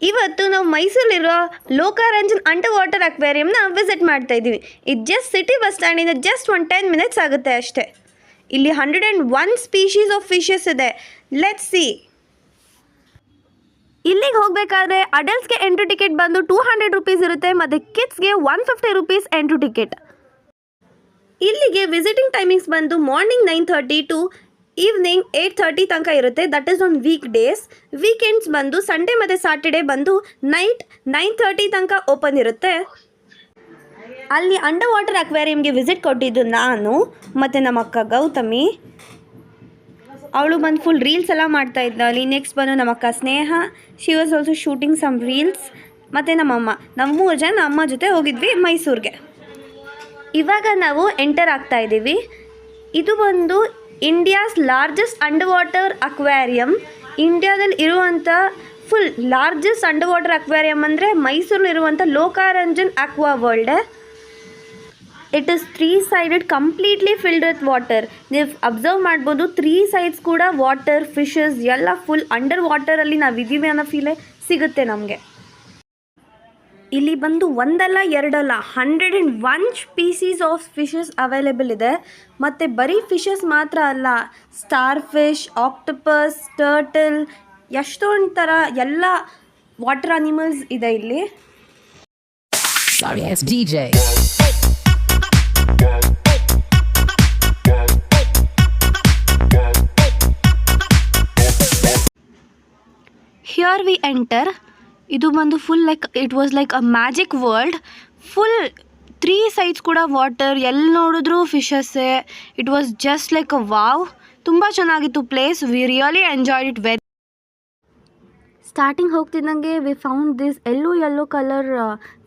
ಇವತ್ತು ನಾವು ಮೈಸೂರಲ್ಲಿರೋ ಲೋಕಾರಂಜನ್ ಅಂಡರ್ ವಾಟರ್ ಅಕ್ವೇರಿಯಂನ ವಿಸಿಟ್ ಮಾಡ್ತಾ ಇದ್ದೀವಿ. ಇದು ಜಸ್ಟ್ ಸಿಟಿ ಬಸ್ ಸ್ಟ್ಯಾಂಡಿಂದ ಜಸ್ಟ್ 10 ಮಿನಿಟ್ಸ್ ಆಗುತ್ತೆ ಅಷ್ಟೇ. ಇಲ್ಲಿ 101 ಸ್ಪೀಶೀಸ್ ಆಫ್ ಫಿಶಸ್ ಇದೆ. Let's see. ಇಲ್ಲಿಗೆ ಹೋಗಬೇಕಾದ್ರೆ ಅಡಲ್ಟ್ಸ್ಗೆ ಎಂಟ್ರಿ ಟಿಕೆಟ್ ಬಂದು 200 ರುಪೀಸ್ ಇರುತ್ತೆ ಮತ್ತು ಕಿಡ್ಸ್ಗೆ 150 ರುಪೀಸ್ ಎಂಟ್ರಿ ಟಿಕೆಟ್. ಇಲ್ಲಿಗೆ ವಿಸಿಟಿಂಗ್ ಟೈಮಿಂಗ್ಸ್ ಬಂದು ಮಾರ್ನಿಂಗ್ 9:30 ಟು ಈವ್ನಿಂಗ್ 8:30 ತನಕ ಇರುತ್ತೆ. That is on week days. Weekends ಬಂದು ಸಂಡೇ ಮತ್ತು ಸಾಟರ್ಡೇ ಬಂದು ನೈಟ್ 9:30 ತನಕ ಓಪನ್ ಇರುತ್ತೆ. ಅಲ್ಲಿ ಅಂಡರ್ ವಾಟರ್ ಅಕ್ವೇರಿಯಂಗೆ ವಿಸಿಟ್ ಕೊಟ್ಟಿದ್ದು ನಾನು ಮತ್ತು ನಮ್ಮ ಅಕ್ಕ ಗೌತಮಿ. ಅವಳು ಬಂದು ಫುಲ್ ರೀಲ್ಸ್ ಎಲ್ಲ ಮಾಡ್ತಾ ಇದ್ದಲ್ಲಿ. ನೆಕ್ಸ್ಟ್ ಬಂದು ನಮ್ಮ ಅಕ್ಕ Sneha, she was also shooting some reels. ಮತ್ತು ನಮ್ಮಮ್ಮ, ನಾವು 3 ಜನ ಅಮ್ಮ ಜೊತೆ ಹೋಗಿದ್ವಿ ಮೈಸೂರಿಗೆ. ಇವಾಗ ನಾವು ಎಂಟರ್ ಆಗ್ತಾ ಇದ್ದೀವಿ. ಇದು ಬಂದು India's largest under water aquarium. ಇಂಡಿಯಾದಲ್ಲಿ ಇರುವಂಥ full largest under water aquarium ಅಂದರೆ ಮೈಸೂರಲ್ಲಿರುವಂಥ Lokaranjan aqua world. It is 3 sided completely filled with water. ನೀವು ಅಬ್ಸರ್ವ್ ಮಾಡ್ಬೋದು 3 sides ಕೂಡ ವಾಟರ್, ಫಿಶಸ್ ಎಲ್ಲ ಫುಲ್ ಅಂಡರ್ ವಾಟರಲ್ಲಿ ನಾವಿದ್ದೀವಿ ಅನ್ನೋ ಫೀಲೇ ಸಿಗುತ್ತೆ ನಮಗೆ. ಇಲ್ಲಿ ಬಂದು ಒಂದಲ್ಲ ಎರಡಲ್ಲ 101 ಸ್ಪೀಸೀಸ್ ಆಫ್ ಫಿಶಸ್ ಅವೈಲೇಬಲ್ ಇದೆ. ಮತ್ತು ಬರೀ ಫಿಶಸ್ ಮಾತ್ರ ಅಲ್ಲ, ಸ್ಟಾರ್ ಫಿಶ್, ಆಕ್ಟೋಪಸ್, ಟರ್ಟಲ್, ಎಷ್ಟೊಂದು ಥರ ಎಲ್ಲ ವಾಟರ್ ಅನಿಮಲ್ಸ್ ಇದೆ ಇಲ್ಲಿ. Sorry ass DJ. Here we enter. ಇದು ಬಂದು full like it was like a magic world. Full 3 sides ಕೂಡ ವಾಟರ್, ಎಲ್ಲಿ ನೋಡಿದ್ರೂ ಫಿಶಸ್ಸೇ. It was just like a wow. ತುಂಬ ಚೆನ್ನಾಗಿತ್ತು place. We really enjoyed it very. Starting ಹೋಗ್ತಿದ್ದಂಗೆ we found this yellow colour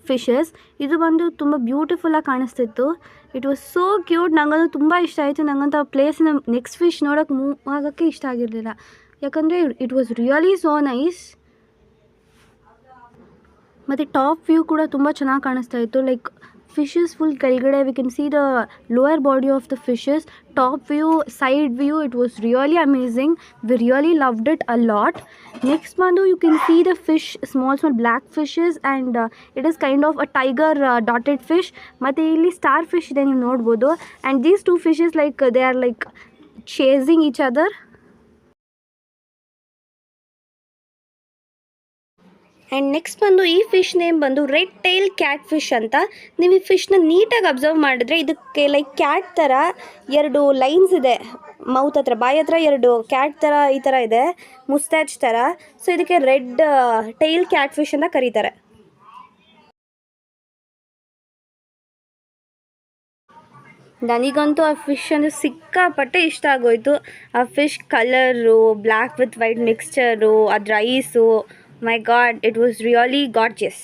fishes. ಇದು ಬಂದು ತುಂಬ ಬ್ಯೂಟಿಫುಲ್ಲಾಗಿ ಕಾಣಿಸ್ತಿತ್ತು. It was so cute. ನನಗಂತೂ ತುಂಬ ಇಷ್ಟ ಆಯಿತು. ನನಗಂತೂ ಆ ಪ್ಲೇಸಿನ ನೆಕ್ಸ್ಟ್ ಫಿಶ್ ನೋಡೋಕ್ಕೆ ಮೂವ್ ಆಗೋಕ್ಕೆ ಇಷ್ಟ ಆಗಿರಲಿಲ್ಲ. ಯಾಕಂದರೆ it was really so nice. ಮತ್ತು ಟಾಪ್ ವ್ಯೂ ಕೂಡ ತುಂಬ ಚೆನ್ನಾಗಿ ಕಾಣಿಸ್ತಾ ಇತ್ತು. ಲೈಕ್ ಫಿಶಸ್ ಫುಲ್ ಕೆಳಗಡೆ we can see the lower body of the fishes. Top view, side view, it was really amazing. We really loved it a lot. Next ಬಂದು you can see the fish, small black fishes and it is kind of a tiger dotted fish. ಮತ್ತು ಇಲ್ಲಿ star fish ಇದೆ, ನೀವು ನೋಡ್ಬೋದು. And these 2 fishes like they are like chasing each other. And next ಬಂದು ಈ fish name ಬಂದು red tail cat fish ಅಂತ. ನೀವು ಈ ಫಿಶ್ನ ನೀಟಾಗಿ ಅಬ್ಸರ್ವ್ ಮಾಡಿದ್ರೆ ಇದಕ್ಕೆ ಲೈಕ್ ಕ್ಯಾಟ್ ಥರ 2 ಲೈನ್ಸ್ ಇದೆ ಮೌತ್ ಹತ್ರ, ಬಾಯಿ ಹತ್ರ 2 ಕ್ಯಾಟ್ ಥರ ಈ ಥರ ಇದೆ, ಮುಸ್ಟ್ಯಾಚ್ ಥರ. ಸೊ ಇದಕ್ಕೆ ರೆಡ್ ಟೈಲ್ ಕ್ಯಾಟ್ ಫಿಶ್ ಅಂತ ಕರೀತಾರೆ. ನನಗಂತೂ ಆ ಫಿಶ್ ಅಂದರೆ ಸಿಕ್ಕಾಪಟ್ಟೆ ಇಷ್ಟ ಆಗೋಯಿತು. ಆ fish colour, black with white mixture, ಅದ್ರ eyes, my God, it was really gorgeous.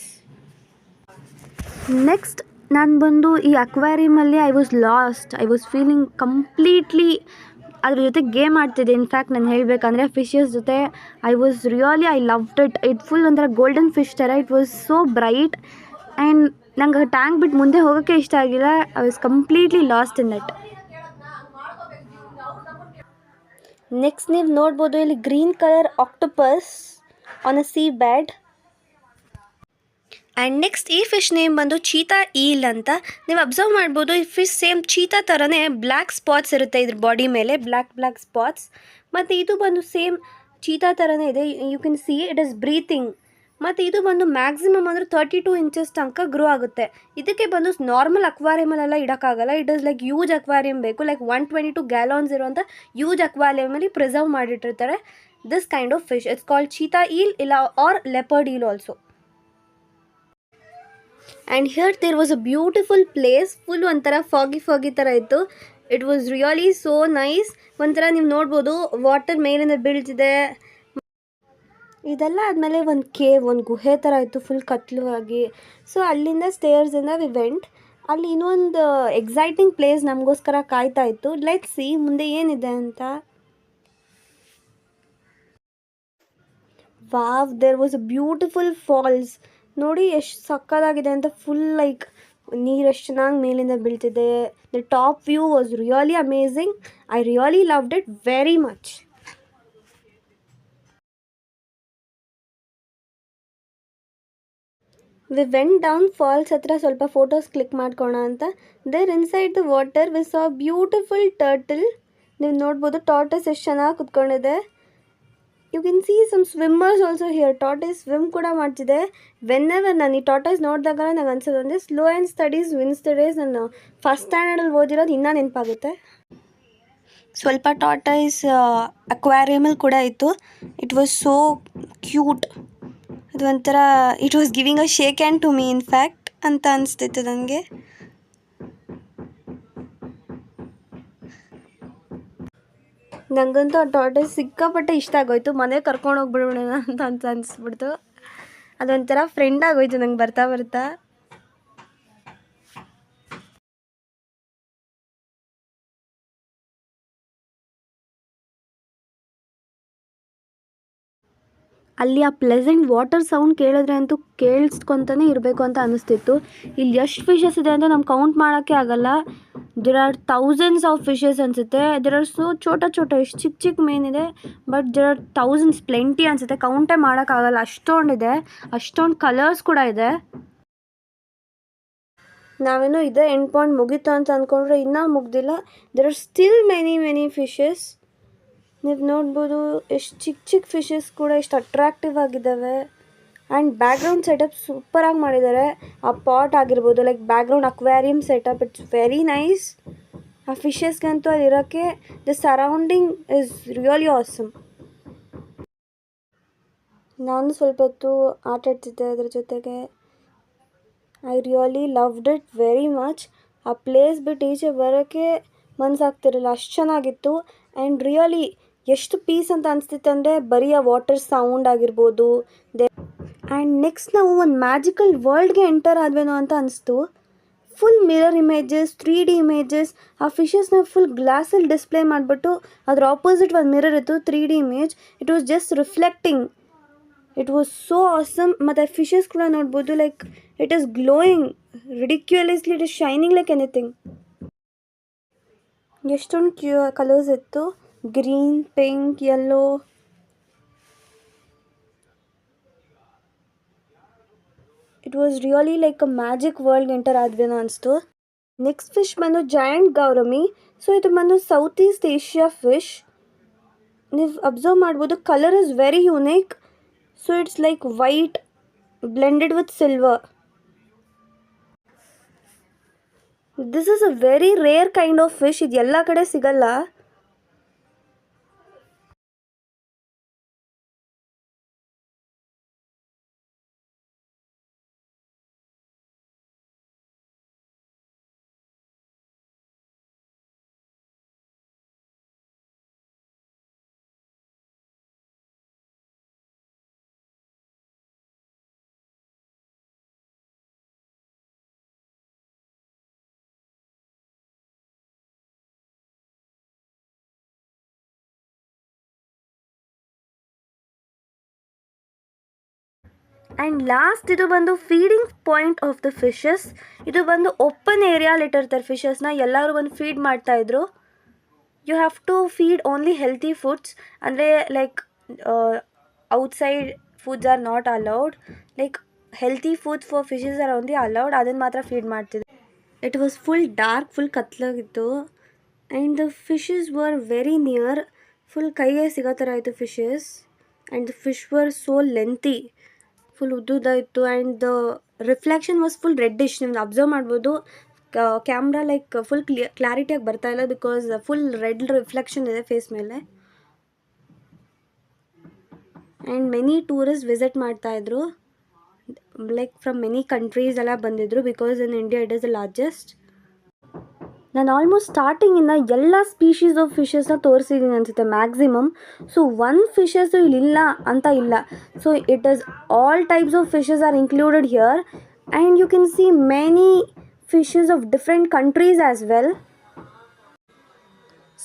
Next ನಾನು ಬಂದು ಈ ಅಕ್ವೇರಿಯಮಲ್ಲಿ I was lost. I was feeling completely ಅದ್ರ ಜೊತೆ ಗೇಮ್ ಆಡ್ತಿದ್ದೆ. ಇನ್ಫ್ಯಾಕ್ಟ್ ನಾನು ಹೇಳಬೇಕಂದ್ರೆ ಫಿಶಸ್ ಜೊತೆ I loved it. It full ಒಂಥರ ಗೋಲ್ಡನ್ ಫಿಶ್ ಥರ. It was so bright and ನಂಗೆ ಟ್ಯಾಂಕ್ ಬಿಟ್ಟು ಮುಂದೆ ಹೋಗೋಕ್ಕೆ ಇಷ್ಟ ಆಗಿಲ್ಲ. I was completely lost in it. Next ನೀವು ನೋಡ್ಬೋದು ಇಲ್ಲಿ green colour octopus on a sea bed. And next ಈ ಫಿಶ್ ನೇಮ್ ಬಂದು ಚೀತಾ ಈಲ್ ಅಂತ. ನೀವು ಅಬ್ಸರ್ವ್ ಮಾಡ್ಬೋದು ಈ ಫಿಶ್ ಸೇಮ್ ಚೀತಾ ಥರನೇ ಬ್ಲ್ಯಾಕ್ ಸ್ಪಾಟ್ಸ್ ಇರುತ್ತೆ ಇದ್ರ ಬಾಡಿ ಮೇಲೆ, ಬ್ಲ್ಯಾಕ್ ಸ್ಪಾಟ್ಸ್. ಮತ್ತು ಇದು ಬಂದು ಸೇಮ್ ಚೀತಾ ಥರನೇ ಇದೆ. You can see it is breathing. ಮತ್ತು ಇದು ಬಂದು ಮ್ಯಾಕ್ಸಿಮಮ್ ಅಂದರೆ 32 ಇಂಚಸ್ ತನಕ ಗ್ರೋ ಆಗುತ್ತೆ. ಇದಕ್ಕೆ ಬಂದು ನಾರ್ಮಲ್ ಅಕ್ವಾರಿಯಮಲ್ಲೆಲ್ಲ ಇಡೋಕ್ಕಾಗಲ್ಲ. It is like huge aquarium ಬೇಕು. ಲೈಕ್ 122 ಗ್ಯಾಲನ್ಸ್ ಇರುವಂಥ ಯೂಜ್ ಅಕ್ವಾರಿಯಮಲ್ಲಿ ಪ್ರಿಸರ್ವ್ ಮಾಡಿಟ್ಟಿರ್ತಾರೆ this kind of fish. It's called cheetah eel ಇಲ್ಲ or leopard eel also. And here there was a beautiful place. Full ಒಂಥರ ಫಾಗಿ ಥರ ಇತ್ತು. It was really so nice. ಒಂಥರ ನೀವು ನೋಡ್ಬೋದು ವಾಟರ್ ಮೇಲಿಂದ ಬೀಳ್ತಿದೆ. ಇದೆಲ್ಲ ಆದಮೇಲೆ ಒಂದು ಕೇವ್, ಒಂದು ಗುಹೆ ಥರ ಇತ್ತು ಫುಲ್ ಕತ್ಲವಾಗಿ. ಸೊ ಅಲ್ಲಿಂದ ಸ್ಟೇರ್ಸಿಂದ ವಿ ವೆಂಟ್. ಅಲ್ಲಿ ಇನ್ನೊಂದು ಎಕ್ಸೈಟಿಂಗ್ ಪ್ಲೇಸ್ ನಮಗೋಸ್ಕರ ಕಾಯ್ತಾ ಇತ್ತು. ಲೆಟ್ಸ್ ಸಿ ಮುಂದೆ ಏನಿದೆ ಅಂತ. Wow, there was a beautiful falls. ನೋಡಿ ಎಷ್ಟು ಸಕ್ಕತ್ತಾಗಿದೆ ಅಂತ. ಫುಲ್ ಲೈಕ್ ನೀರು ಎಷ್ಟು ಚೆನ್ನಾಗಿ ಮೇಲಿಂದ ಬೀಳ್ತಿದೆ. The top view was really amazing. I really loved it very much. We went down falls ಹತ್ರ ಸ್ವಲ್ಪ ಫೋಟೋಸ್ ಕ್ಲಿಕ್ ಮಾಡ್ಕೋಣ ಅಂತ. There inside the water we saw beautiful turtle. ನೀವು ನೋಡ್ಬೋದು ಟಾರ್ಟಸ್ ಎಷ್ಟು ಚೆನ್ನಾಗಿ ಕುತ್ಕೊಂಡಿದೆ. You can see some swimmers also here. Tortoise swim ಕೂಡ ಮಾಡ್ತಿದೆ. ವೆನ್ಎವರ್ ನಾನು ಈ ಟಾರ್ಟೈಸ್ ನೋಡಿದಾಗ ನಂಗೆ ಅನ್ಸೋದು ಅಂದರೆ slow and steady wins the days. ನಾನು ಫಸ್ಟ್ ಸ್ಟ್ಯಾಂಡರ್ಡಲ್ಲಿ ಓದಿರೋದು ಇನ್ನೂ ನೆನಪಾಗುತ್ತೆ. ಸ್ವಲ್ಪ ಟಾರ್ಟೈಸ್ ಅಕ್ವಾರಿಯಮಲ್ಲಿ ಕೂಡ ಇತ್ತು. It was so cute. ಅದು ಒಂಥರ it was giving a shake hand to me in fact ಅಂತ ಅನಿಸ್ತಿತ್ತು ನನಗೆ. ನನಗಂತೂ ಆ ಟಾರ್ಟೈಸ್ ಸಿಕ್ಕಾಪಟ್ಟೆ ಇಷ್ಟ ಆಗೋಯ್ತು. ಮನೆಗೆ ಕರ್ಕೊಂಡು ಹೋಗ್ಬಿಡೋಣ ಅಂತ ಅನಿಸ್ಬಿಡ್ತು. ಅದೊಂಥರ ಫ್ರೆಂಡ್ ಆಗೋಯ್ತು ನಂಗೆ ಬರ್ತಾ ಬರ್ತಾ. ಅಲ್ಲಿ ಆ ಪ್ಲೆಸೆಂಟ್ ವಾಟರ್ ಸೌಂಡ್ ಕೇಳಿದ್ರೆ ಅಂತೂ ಕೇಳಿಸ್ಕೊತಾನೆ ಇರಬೇಕು ಅಂತ ಅನ್ನಿಸ್ತಿತ್ತು. ಇಲ್ಲಿ ಎಷ್ಟು ಫಿಶಸ್ ಇದೆ ಅಂತ ನಮ್ಗೆ ಕೌಂಟ್ ಮಾಡೋಕ್ಕೆ ಆಗಲ್ಲ. There are thousands of fishes ಅನಿಸುತ್ತೆ. ದೇರ್ ಆರ್ ಸೋ ಛೋಟ ಎಷ್ಟು ಚಿಕ್ಕ ಮೀನಿದೆ. But there are thousands plenty ಅನಿಸುತ್ತೆ. ಕೌಂಟೇ ಮಾಡೋಕ್ಕಾಗಲ್ಲ, ಅಷ್ಟೊಂದಿದೆ. ಅಷ್ಟೊಂದು ಕಲರ್ಸ್ ಕೂಡ ಇದೆ. ನಾವೇನೋ ಇದೇ ಎಂಡ್ ಪಾಯಿಂಟ್ ಮುಗೀತು ಅಂತ ಅಂದ್ಕೊಂಡ್ರೆ ಇನ್ನೂ ಮುಗ್ದಿಲ್ಲ. There are still many fishes. ನೀವು ನೋಡ್ಬೋದು ಎಷ್ಟು ಚಿಕ್ಕ ಫಿಶಸ್ ಕೂಡ ಎಷ್ಟು ಅಟ್ರಾಕ್ಟಿವ್ ಆಗಿದ್ದಾವೆ. ಆ್ಯಂಡ್ ಬ್ಯಾಕ್ಗ್ರೌಂಡ್ ಸೆಟಪ್ ಸೂಪರಾಗಿ ಮಾಡಿದ್ದಾರೆ. ಆ ಪಾಟ್ ಆಗಿರ್ಬೋದು, like background aquarium setup, it's very nice. ಆ ಫಿಶಸ್ಗಂತೂ ಅಲ್ಲಿರೋಕ್ಕೆ the surrounding is really awesome. ನಾನು ಸ್ವಲ್ಪ ಹೊತ್ತು ಆಟ ಆಡ್ತಿದ್ದೆ ಅದ್ರ ಜೊತೆಗೆ. I really loved it very much. ಆ ಪ್ಲೇಸ್ ಬಿಟ್ಟು ಈಚೆ ಬರೋಕ್ಕೆ ಮನಸ್ಸಾಗ್ತಿರಲಿಲ್ಲ, ಅಷ್ಟು ಚೆನ್ನಾಗಿತ್ತು. ಆ್ಯಂಡ್ ರಿಯಲಿ ಎಷ್ಟು ಪೀಸ್ ಅಂತ ಅನಿಸ್ತಿತ್ತು ಅಂದರೆ ಬರೀ ಆ ವಾಟರ್ ಸೌಂಡ್ ಆಗಿರ್ಬೋದು. ಆ್ಯಂಡ್ ನೆಕ್ಸ್ಟ್ ನಾವು ಒಂದು ಮ್ಯಾಜಿಕಲ್ ವರ್ಲ್ಡ್ಗೆ ಎಂಟರ್ ಆದ್ವೇನೋ ಅಂತ ಅನಿಸ್ತು. Full mirror images, 3D images. ಆ ಫಿಶಸ್ನ ಫುಲ್ ಗ್ಲಾಸಲ್ಲಿ ಡಿಸ್ಪ್ಲೇ ಮಾಡಿಬಿಟ್ಟು ಅದ್ರ ಆಪೋಸಿಟ್ ಒಂದು ಮಿರರ್ ಇತ್ತು, 3D image. It was just reflecting. It was so awesome. ಮತ್ತು ಫಿಶಸ್ ಕೂಡ ನೋಡ್ಬೋದು, like it is glowing ridiculously. It is shining like anything. ಎಷ್ಟೊಂದು ಕಲರ್ಸ್ ಇತ್ತು, green, pink, yellow. It was really like a magic world enter ಆದ್ವೇನೋ ಅನಿಸ್ತು. Next fish ಬಂದು giant gourami. So ಇದು ಬಂದು ಸೌತ್ ಈಸ್ಟ್ ಏಷ್ಯಾ ಫಿಶ್. ನೀವು observe ಮಾಡ್ಬೋದು, colour is very unique. So it's like white blended with silver. This is a very rare kind of fish. ಇದು ಎಲ್ಲ ಕಡೆ ಸಿಗಲ್ಲ. ಆ್ಯಂಡ್ ಲಾಸ್ಟ್ ಇದು ಬಂದು feeding point of the fishes. ಇದು ಬಂದು ಓಪನ್ ಏರಿಯಾಲಿ ಇಟ್ಟಿರ್ತಾರೆ ಫಿಶಸ್ನ. ಎಲ್ಲರೂ ಬಂದು ಫೀಡ್ ಮಾಡ್ತಾಯಿದ್ರು. You have to feed only healthy foods. ಅಂದರೆ like outside foods are not allowed. Like healthy foods for fishes are only allowed. ಅದನ್ನು ಮಾತ್ರ ಫೀಡ್ ಮಾಡ್ತಿದ್ರು. It was full dark, full ಕತ್ಲಾಗಿತ್ತು. And the fishes were very near. Full ಕೈಗೆ ಸಿಗೋ ಥರ ಆಯಿತು fishes. And the fish were so lengthy, full ಉದ್ದುದ್ದ ಇತ್ತು. And the reflection was full reddish. ನಿಮ್ದು ಅಬ್ಸರ್ವ್ ಮಾಡ್ಬೋದು, ಕ್ಯಾಮ್ರಾ ಲೈಕ್ ಫುಲ್ ಕ್ಲಾರಿಟಿಯಾಗಿ ಬರ್ತಾಯಿಲ್ಲ, ಬಿಕಾಸ್ ಫುಲ್ ರೆಡ್ ರಿಫ್ಲೆಕ್ಷನ್ ಇದೆ ಫೇಸ್ ಮೇಲೆ. ಆ್ಯಂಡ್ ಮೆನಿ ಟೂರಿಸ್ಟ್ ವಿಸಿಟ್ ಮಾಡ್ತಾಯಿದ್ರು, ಲೈಕ್ ಫ್ರಮ್ ಮೆನಿ ಕಂಟ್ರೀಸ್ ಎಲ್ಲ ಬಂದಿದ್ದರು, because in India it is the largest. ನಾನು ಆಲ್ಮೋಸ್ಟ್ ಸ್ಟಾರ್ಟಿಂಗಿಂದ ಎಲ್ಲ ಸ್ಪೀಷೀಸ್ ಆಫ್ ಫಿಶಸ್ನ ತೋರಿಸಿದ್ದೀನಿ ಅನಿಸುತ್ತೆ ಮ್ಯಾಕ್ಸಿಮಮ್. ಸೊ ಒಂದು ಫಿಶಸ್ಸು ಇಲ್ಲಿಲ್ಲ ಅಂತ ಇಲ್ಲ. So it is all types of fishes are included here. And you can see many fishes of different countries as well.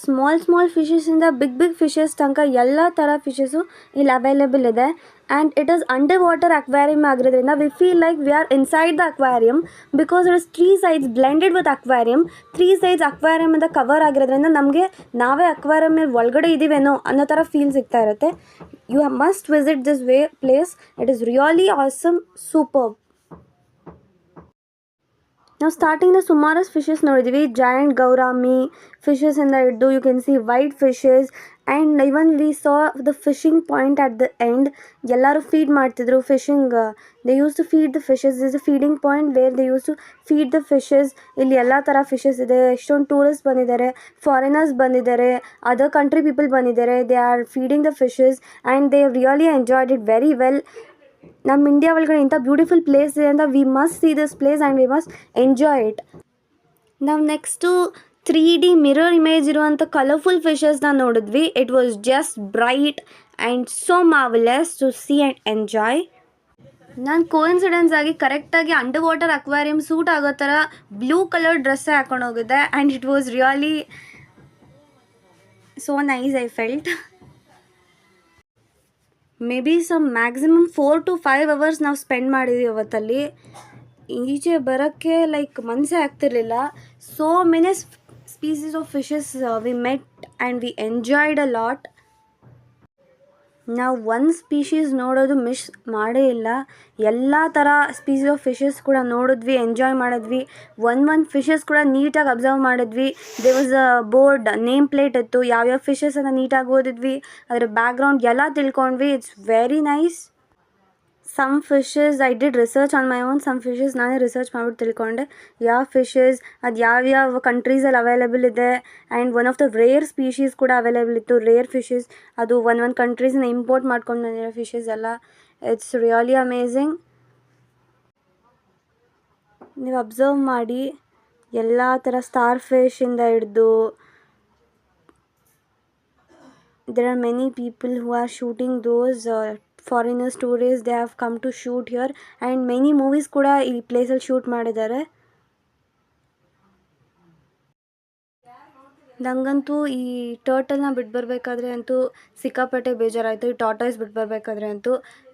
Small ಫಿಶಸ್ಸಿಂದ big fishes ತನಕ ಎಲ್ಲ ಥರ ಫಿಶಸ್ಸು ಇಲ್ಲಿ ಅವೈಲೇಬಲ್ ಇದೆ. And it is under water aquarium ಆಗಿರೋದ್ರಿಂದ we feel like we are inside the aquarium, because it is 3 sides blended with aquarium. 3 sides ಅಕ್ವೇರಿಯಮಿಂದ cover ಆಗಿರೋದ್ರಿಂದ ನಮಗೆ ನಾವೇ ಅಕ್ವೇರಿಯಮ್ ಒಳಗಡೆ ಇದ್ದೀವೇನೋ ಅನ್ನೋ ಥರ ಫೀಲ್ ಸಿಗ್ತಾ ಇರುತ್ತೆ. You must visit this place. It is really awesome, super. ನಾವು ಸ್ಟಾರ್ಟಿಂಗ್ನ ಸುಮಾರು ಫಿಶಸ್ ನೋಡಿದ್ವಿ, ಜಾಯಿಂಟ್ ಗೌರಾಮಿ ಫಿಶಸ್ಸಿಂದ ಹಿಡಿದು you can see white fishes and even we saw the fishing point at the end. ಎಲ್ಲರೂ ಫೀಡ್ ಮಾಡ್ತಿದ್ರು fishing. They use to feed the fishes. Is a feeding point where they use to feed the fishes. ಇಲ್ಲಿ ಎಲ್ಲ ಥರ fishes ಇದೆ. ಎಷ್ಟೊಂದು tourist ಬಂದಿದ್ದಾರೆ, foreigners ಬಂದಿದ್ದಾರೆ, other country people ಬಂದಿದ್ದಾರೆ. They are feeding the fishes and they really enjoyed it very well. ನಮ್ಮ India ಒಳಗಡೆ ಇಂಥ ಬ್ಯೂಟಿಫುಲ್ ಪ್ಲೇಸ್ ಇದೆ ಅಂತ we must see this place and we must enjoy it. ನಾವು ನೆಕ್ಸ್ಟು 3D ಮಿರರ್ ಇಮೇಜ್ ಇರುವಂಥ colourful ಫಿಶಸ್ನ ನೋಡಿದ್ವಿ. It was just bright and so marvellous to see and enjoy. ನಾನು ಕೋಇನ್ಸಿಡೆನ್ಸ್ ಆಗಿ ಕರೆಕ್ಟಾಗಿ ಅಂಡರ್ ವಾಟರ್ ಅಕ್ವೇರಿಯಂ ಸೂಟ್ ಆಗೋ ಥರ blue colour ಡ್ರೆಸ್ಸೇ ಹಾಕೊಂಡು ಹೋಗಿದ್ದೆ and it was really so nice. I felt maybe ಬಿ ಸಮ್ ಮ್ಯಾಕ್ಸಿಮಮ್ 4 to 5 hours ನಾವು ಸ್ಪೆಂಡ್ ಮಾಡಿದ್ವಿ ಅವತ್ತಲ್ಲಿ. ಈಚೆ ಬರೋಕ್ಕೆ ಲೈಕ್ ಮನಸ್ಸೇ ಆಗ್ತಿರ್ಲಿಲ್ಲ. So many species of fishes we met and we enjoyed a lot. ನಾವು ಒಂದು ಸ್ಪೀಶೀಸ್ ನೋಡೋದು ಮಿಸ್ ಮಾಡೇ ಇಲ್ಲ. ಎಲ್ಲ ಥರ ಸ್ಪೀಸೀಸ್ ಆಫ್ ಫಿಶಸ್ ಕೂಡ ನೋಡಿದ್ವಿ, ಎಂಜಾಯ್ ಮಾಡಿದ್ವಿ. ಒಂದು ಫಿಶಸ್ ಕೂಡ ನೀಟಾಗಿ ಅಬ್ಸರ್ವ್ ಮಾಡಿದ್ವಿ. They was a board, name plate ಇತ್ತು, ಯಾವ್ಯಾವ ಫಿಶಸನ್ನು ನೀಟಾಗಿ ಓದಿದ್ವಿ, ಅದರ ಬ್ಯಾಕ್ಗ್ರೌಂಡ್ ಎಲ್ಲ ತಿಳ್ಕೊಂಡ್ವಿ. It's very nice. Some fishes I did research on my own. Some fishes ನಾನೇ ರಿಸರ್ಚ್ ಮಾಡಿಬಿಟ್ಟು ತಿಳ್ಕೊಂಡೆ ಯಾವ ಫಿಶಸ್ ಅದು ಯಾವ್ಯಾವ ಕಂಟ್ರೀಸಲ್ಲಿ ಅವೈಲೇಬಲ್ ಇದೆ. And one of the rare species ಕೂಡ ಅವೈಲೇಬಲ್ ಇತ್ತು, ರೇರ್ ಫಿಶಸ್. ಅದು ಒಂದು ಕಂಟ್ರೀಸಿಂದ ಇಂಪೋರ್ಟ್ ಮಾಡ್ಕೊಂಡು ಬಂದಿರೋ ಫಿಶಸ್ ಎಲ್ಲ. It's really amazing. ನೀವು ಅಬ್ಸರ್ವ್ ಮಾಡಿ ಎಲ್ಲ ಥರ ಸ್ಟಾರ್ ಫಿಶಿಂದ ಹಿಡಿದು there are many people who are shooting those foreigners, tourists, they have come to shoot here and many movies ಕೂಡ ಈ ಪ್ಲೇಸಲ್ಲಿ ಶೂಟ್ ಮಾಡಿದ್ದಾರೆ. ನನಗಂತೂ ಈ ಟರ್ಟಲ್ನ ಬಿಟ್ಟು ಬರಬೇಕಾದ್ರೆ ಅಂತೂ ಸಿಕ್ಕಾಪಟ್ಟೆ ಬೇಜಾರಾಯಿತು. ಈ ಟಾರ್ಟಾಯ್ಸ್ ಬಿಟ್ಟು ಬರಬೇಕಾದ್ರೆ ಅಂತೂ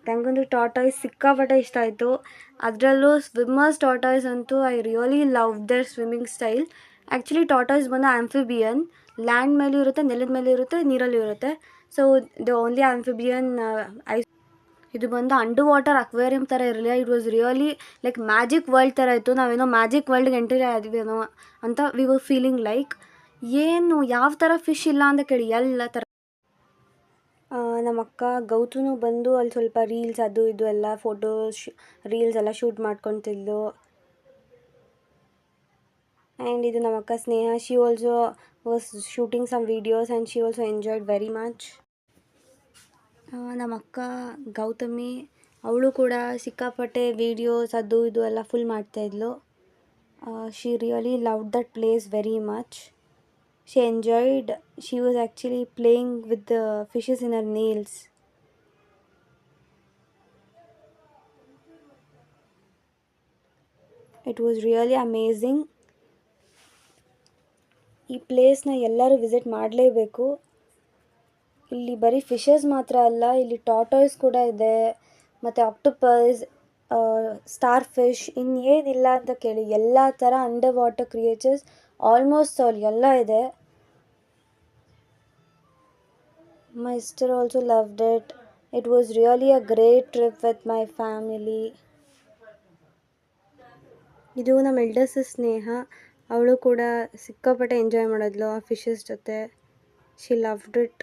ನನಗಂತೂ ಟಾರ್ಟಾಯ್ಸ್ ಸಿಕ್ಕಾಪಟ್ಟೆ ಇಷ್ಟ ಆಯಿತು. ಅದರಲ್ಲೂ ಸ್ವಿಮ್ಮರ್ಸ್ ಟಾರ್ಟಾಯ್ಸ್ ಅಂತೂ I really love their swimming style. Actually tortoise ಬಂದು ಆ್ಯಂಫಿಬಿಯನ್, ಲ್ಯಾಂಡ್ ಮೇಲೂ ಇರುತ್ತೆ, ನೆಲದ ಮೇಲೂ ಇರುತ್ತೆ, ನೀರಲ್ಲೂ ಇರುತ್ತೆ. ಸೊ ದ ಓನ್ಲಿ ಆ್ಯಂಫಿಬಿಯನ್ ಇದು ಬಂದು ಅಂಡರ್ ವಾಟರ್ ಅಕ್ವೇರಿಯಂ ಥರ ಇರಲಿಲ್ಲ. It was really like magic world ಥರ ಇತ್ತು. ನಾವೇನೋ ಮ್ಯಾಜಿಕ್ ವರ್ಲ್ಡ್ಗೆ ಎಂಟ್ರಿ ಆದ್ವೇನೋ ಅಂತ ವಿ ವರ್ ಫೀಲಿಂಗ್ ಲೈಕ್. ಏನು ಯಾವ ಥರ ಫಿಶ್ ಇಲ್ಲ ಅಂತ ಕೇಳಿ ಎಲ್ಲ ಥರ. ನಮ್ಮ ಅಕ್ಕ ಗೌತುನು ಬಂದು ಅಲ್ಲಿ ಸ್ವಲ್ಪ ರೀಲ್ಸ್ ಅದು ಇದು ಎಲ್ಲ ಫೋಟೋಸ್ ರೀಲ್ಸ್ ಎಲ್ಲ ಶೂಟ್ ಮಾಡ್ಕೊತಿದ್ಲು. ಆ್ಯಂಡ್ ಇದು ನಮ್ಮ ಅಕ್ಕ Sneha, she also was shooting some videos and she also enjoyed very much. ನಮ್ಮ ಅಕ್ಕ ಗೌತಮಿ ಅವಳು ಕೂಡ ಸಿಕ್ಕಾಪಟ್ಟೆ ವೀಡಿಯೋಸ್ ಅದು ಇದು ಎಲ್ಲ ಫುಲ್ ಮಾಡ್ತಾಯಿದ್ಲು. She really love that place very much. She enjoyed. She was actually playing with the fishes in her nails. It was really amazing. ಈ ಪ್ಲೇಸ್ನ ಎಲ್ಲರೂ ವಿಸಿಟ್ ಮಾಡಲೇಬೇಕು. ಇಲ್ಲಿ ಬರೀ ಫಿಶಸ್ ಮಾತ್ರ ಅಲ್ಲ, ಇಲ್ಲಿ ಟಾರ್ಟಾಯ್ಸ್ ಕೂಡ ಇದೆ, ಮತ್ತು ಆಕ್ಟೋಪಸ್, ಸ್ಟಾರ್ ಫಿಶ್, ಇನ್ನೇನಿಲ್ಲ ಅಂತ ಕೇಳಿ ಎಲ್ಲ ಥರ under water creatures almost all ಎಲ್ಲ ಇದೆ. My sister also loved it. It was really a great trip with my family. ಇದು ನಮ್ಮ ಎಲ್ಡರ್ ಸಿಸ್ಟರ್ ಸ್ನೇಹ. ಅವಳು ಕೂಡ ಸಿಕ್ಕಾಪಟ್ಟೆ ಎಂಜಾಯ್ ಮಾಡಿದ್ಲು ಆ ಫಿಶಸ್ ಜೊತೆ. She loved it.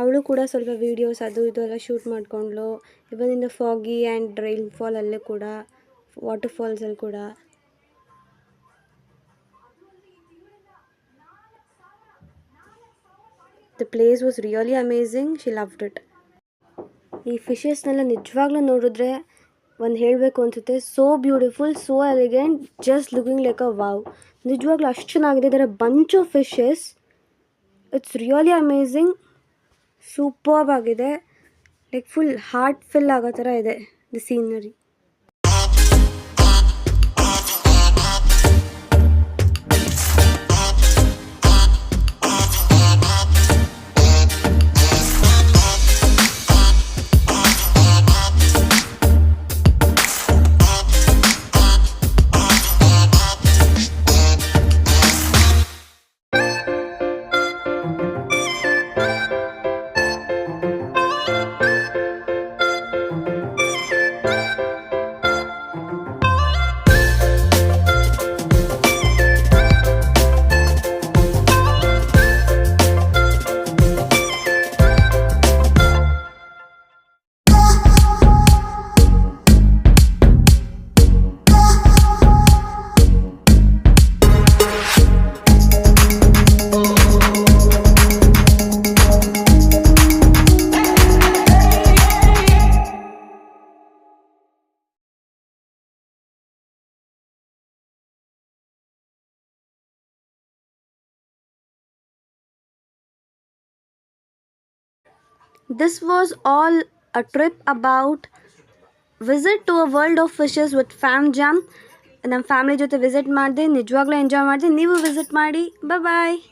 ಅವಳು ಕೂಡ ಸ್ವಲ್ಪ ವೀಡಿಯೋಸ್ ಅದು ಇದು ಎಲ್ಲ ಶೂಟ್ ಮಾಡಿಕೊಂಡ್ಳು. Even in the foggy and rain ಫಾಲಲ್ಲೇ ಕೂಡ, ವಾಟರ್ ಫಾಲ್ಸಲ್ಲಿ ಕೂಡ. The place was really amazing. She loved it. ಈ ಫಿಶಸ್ನೆಲ್ಲ ನಿಜವಾಗ್ಲೂ ನೋಡಿದ್ರೆ ಒಂದು ಹೇಳಬೇಕು ಅನಿಸುತ್ತೆ, so beautiful, so elegant, just looking like a wow. ನಿಜವಾಗ್ಲೂ ಅಷ್ಟು ಚೆನ್ನಾಗಿದೆ. ಇದರ bunch of fishes, it's really amazing. Superb ಆಗಿದೆ. ಲೈಕ್ ಫುಲ್ ಹಾರ್ಟ್ ಫಿಲ್ ಆಗೋ ಥರ ಇದೆ the scenery. This was all a trip about visit to a world of fishes with fam jam. ನಮ್ಮ family ಜೊತೆ ವಿಸಿಟ್ ಮಾಡಿದೆ, ನಿಜವಾಗ್ಲೂ ಎಂಜಾಯ್ ಮಾಡಿದೆ. ನೀವು ವಿಸಿಟ್ ಮಾಡಿ. ಬಾಯ್.